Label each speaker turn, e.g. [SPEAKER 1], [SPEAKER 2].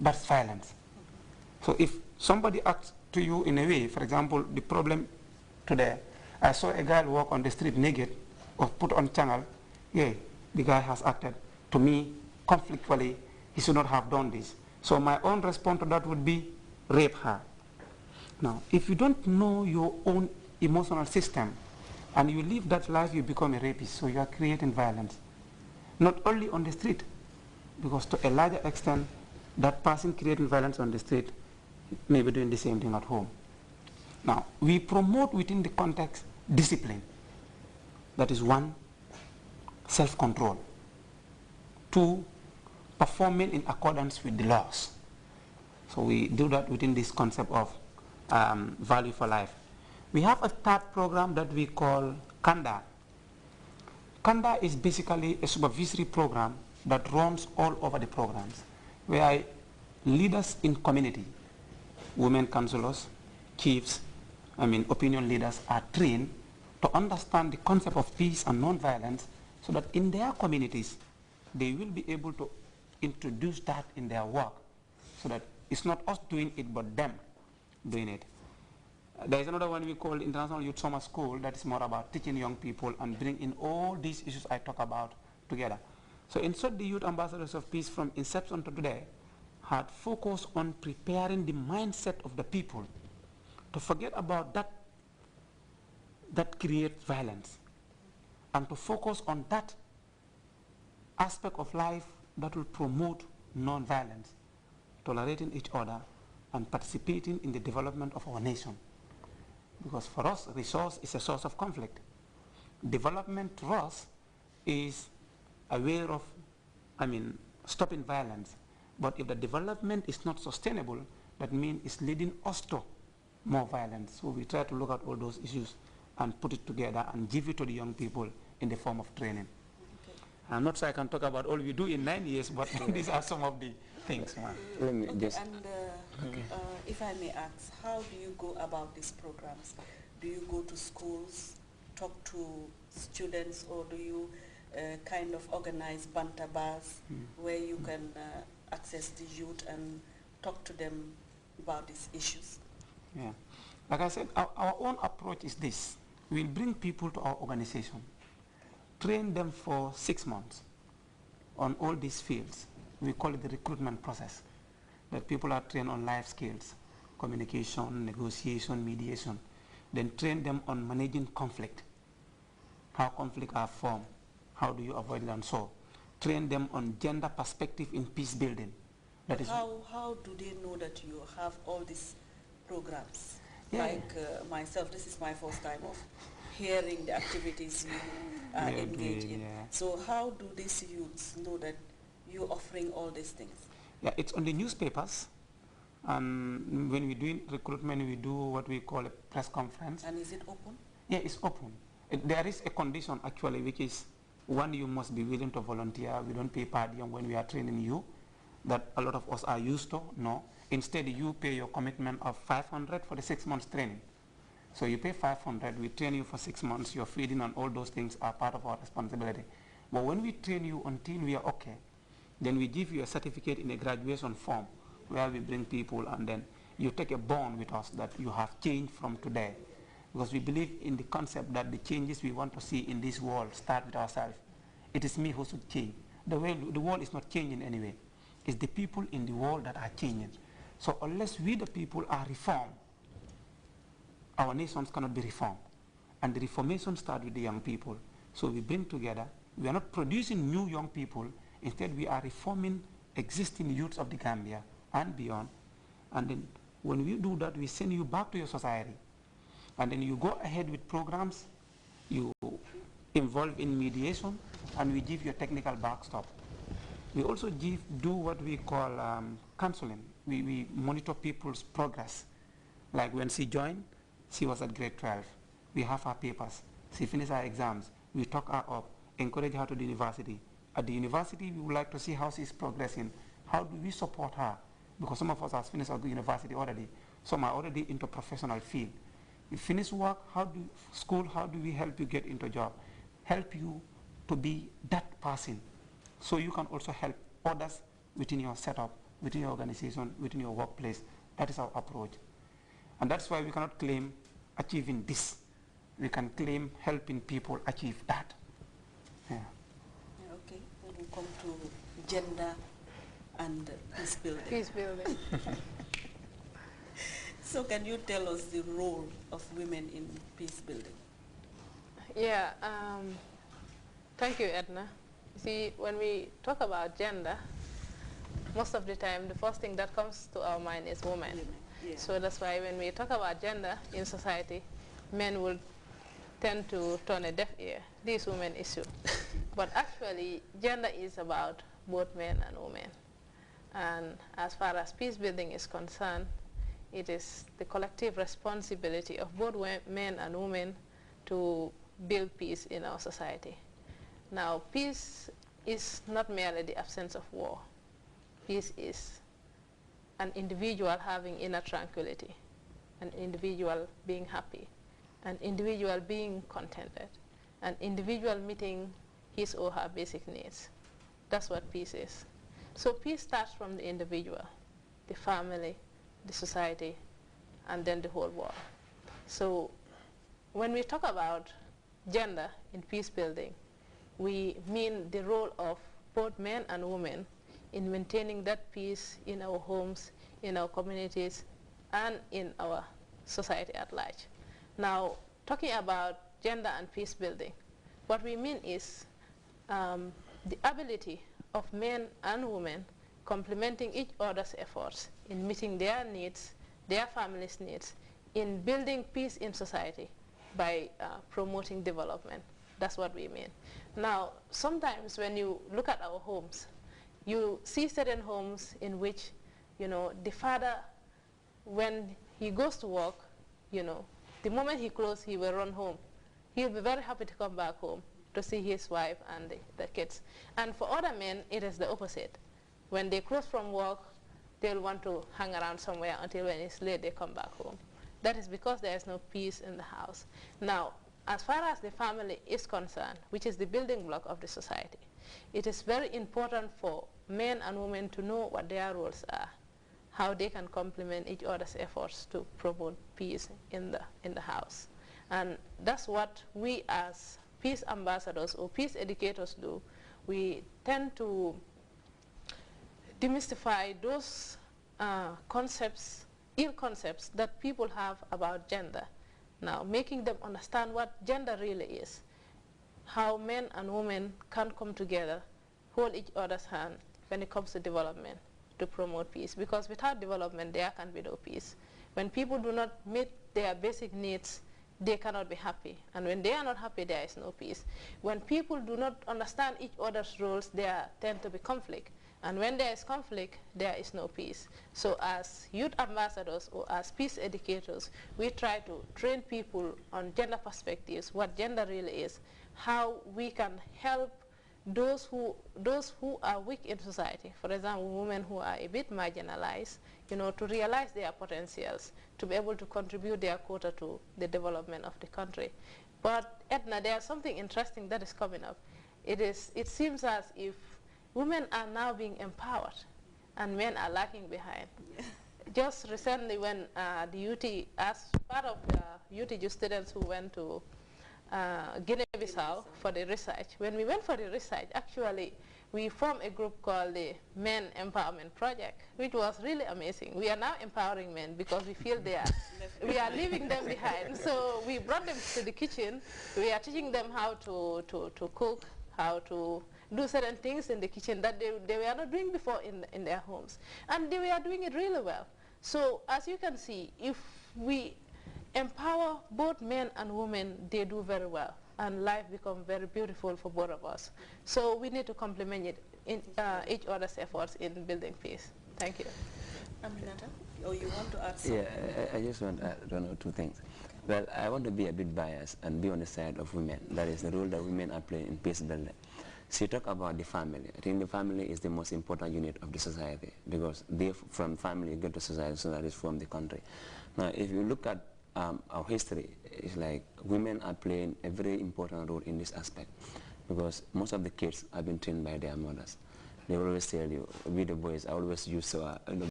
[SPEAKER 1] that's violence. So if somebody acts to you in a way, for example, the problem today, I saw a guy walk on the street naked or put on channel, yeah, the guy has acted. To me, conflictually, he should not have done this. So my own response to that would be rape her. Now, if you don't know your own emotional system and you live that life, you become a rapist. So you are creating violence. Not only on the street, because to a larger extent, that person creating violence on the street may be doing the same thing at home. Now, we promote within the context discipline. That is one, self-control. Two, performing in accordance with the laws. So we do that within this concept of value for life. We have a third program that we call Kanda. Kanda is basically a supervisory program that runs all over the programs, where leaders in community, women councillors, chiefs, opinion leaders are trained to understand the concept of peace and non-violence so that in their communities, they will be able to introduce that in their work so that it's not us doing it, but them doing it. There is another one we call International Youth Summer School that is more about teaching young people and bringing all these issues I talk about together. So in short, the Youth Ambassadors of Peace from inception to today had focused on preparing the mindset of the people to forget about that creates violence and to focus on that aspect of life that will promote non-violence, tolerating each other and participating in the development of our nation. Because for us, resource is a source of conflict. Development to us is a way of, stopping violence. But if the development is not sustainable, that means it's leading us to more violence. So we try to look at all those issues and put it together and give it to the young people in the form of training. Okay. I'm not sure I can talk about all we do in 9 years, but these are some of the things.
[SPEAKER 2] Let me just... And if I may ask, how do you go about these programs? Do you go to schools, talk to students, or do you kind of organize banter bars where you can access the youth and talk to them about these issues?
[SPEAKER 1] Yeah. Like I said, our own approach is this. We'll bring people to our organization, train them for 6 months on all these fields. We call it the recruitment process, that people are trained on life skills, communication, negotiation, mediation, then train them on managing conflict, how conflict are formed, how do you avoid it, and so train them on gender perspective in peace building. That is
[SPEAKER 2] how do they know that you have all these programs?
[SPEAKER 1] Yeah.
[SPEAKER 2] Like myself, this is my first time of hearing the activities you are engaged in. Yeah. So how do these youths know that you're offering all these things?
[SPEAKER 1] Yeah, it's on the newspapers. And when we do recruitment, we do what we call a press conference.
[SPEAKER 2] And is it open?
[SPEAKER 1] Yeah, it's open. There is a condition actually, which is one, you must be willing to volunteer. We don't pay per diem when we are training you, that a lot of us are used to. No. Instead, you pay your commitment of 500 for the 6 months training. So you pay 500, we train you for 6 months, your feeding and all those things are part of our responsibility. But when we train you until we are okay, then we give you a certificate in a graduation form where we bring people, and then you take a bond with us that you have changed from today. Because we believe in the concept that the changes we want to see in this world start with ourselves. It is me who should change. The world is not changing anyway. It's the people in the world that are changing. So unless we the people are reformed, our nations cannot be reformed. And the reformation starts with the young people. So we bring together, we are not producing new young people, instead we are reforming existing youths of the Gambia and beyond. And then when we do that, we send you back to your society. And then you go ahead with programs, you involve in mediation, and we give you a technical backstop. We also do what we call counseling. We monitor people's progress. Like when she joined, she was at grade 12. We have her papers. She finished her exams. We talk her up, encourage her to the university. At the university, we would like to see how she's progressing. How do we support her? Because some of us have finished our university already. Some are already into professional field. You finish work, how do we help you get into a job? Help you to be that person. So you can also help others within your setup within your organization, within your workplace. That is our approach. And that's why we cannot claim achieving this. We can claim helping people achieve that. Yeah.
[SPEAKER 2] Okay, when we come to gender and peace building.
[SPEAKER 3] Peace building.
[SPEAKER 2] So can you tell us the role of women in peace building?
[SPEAKER 3] Yeah, thank you, Edna. See, when we talk about gender, most of the time the first thing that comes to our mind is women. Yeah. So that's why when we talk about gender in society, men will tend to turn a deaf ear. This women issue. But actually, gender is about both men and women. And as far as peace building is concerned, it is the collective responsibility of both men and women to build peace in our society. Now, peace is not merely the absence of war. Peace is an individual having inner tranquility, an individual being happy, an individual being contented, an individual meeting his or her basic needs. That's what peace is. So peace starts from the individual, the family, the society, and then the whole world. So when we talk about gender in peace building, we mean the role of both men and women in maintaining that peace in our homes, in our communities, and in our society at large. Now, talking about gender and peace building, what we mean is the ability of men and women complementing each other's efforts in meeting their needs, their families' needs, in building peace in society by promoting development. That's what we mean. Now, sometimes when you look at our homes, you see certain homes in which, the father, when he goes to work, the moment he closes, he will run home. He'll be very happy to come back home to see his wife and the kids. And for other men, it is the opposite. When they close from work, they'll want to hang around somewhere until when it's late, they come back home. That is because there is no peace in the house. Now, as far as the family is concerned, which is the building block of the society, it is very important for men and women to know what their roles are, how they can complement each other's efforts to promote peace in the house. And that's what we as peace ambassadors or peace educators do. We tend to demystify those concepts, ill concepts that people have about gender. Now, making them understand what gender really is, how men and women can come together, hold each other's hand when it comes to development to promote peace. Because without development, there can be no peace. When people do not meet their basic needs, they cannot be happy. And when they are not happy, there is no peace. When people do not understand each other's roles, there tend to be conflict. And when there is conflict, there is no peace. So as youth ambassadors or as peace educators, we try to train people on gender perspectives, what gender really is, how we can help those who are weak in society, for example, women who are a bit marginalized, to realize their potentials, to be able to contribute their quota to the development of the country. But Edna, there's something interesting that is coming up. It seems as if women are now being empowered and men are lagging behind. Yeah. Just recently when the UT, as part of the UTG students who went to Guinea-Bissau for the research, when we went for the research, actually we formed a group called the Men Empowerment Project, which was really amazing. We are now empowering men because we feel we are leaving them behind. So we brought them to the kitchen. We are teaching them how to cook, how to do certain things in the kitchen that they were not doing before in their homes. And they were doing it really well. So as you can see, if we empower both men and women, they do very well. And life becomes very beautiful for both of us. So we need to complement it in each other's efforts in building peace. Thank you.
[SPEAKER 2] Aminata, you want to add something?
[SPEAKER 4] Yeah, I just want to add one or two things. Well, I want to be a bit biased and be on the side of women. That is the role that women are playing in peace building. So you talk about the family. I think the family is the most important unit of the society because from family you get to society, so that is from the country. Now, if you look at our history, it's like women are playing a very important role in this aspect because most of the kids have been trained by their mothers. They always tell you, we the boys, I always use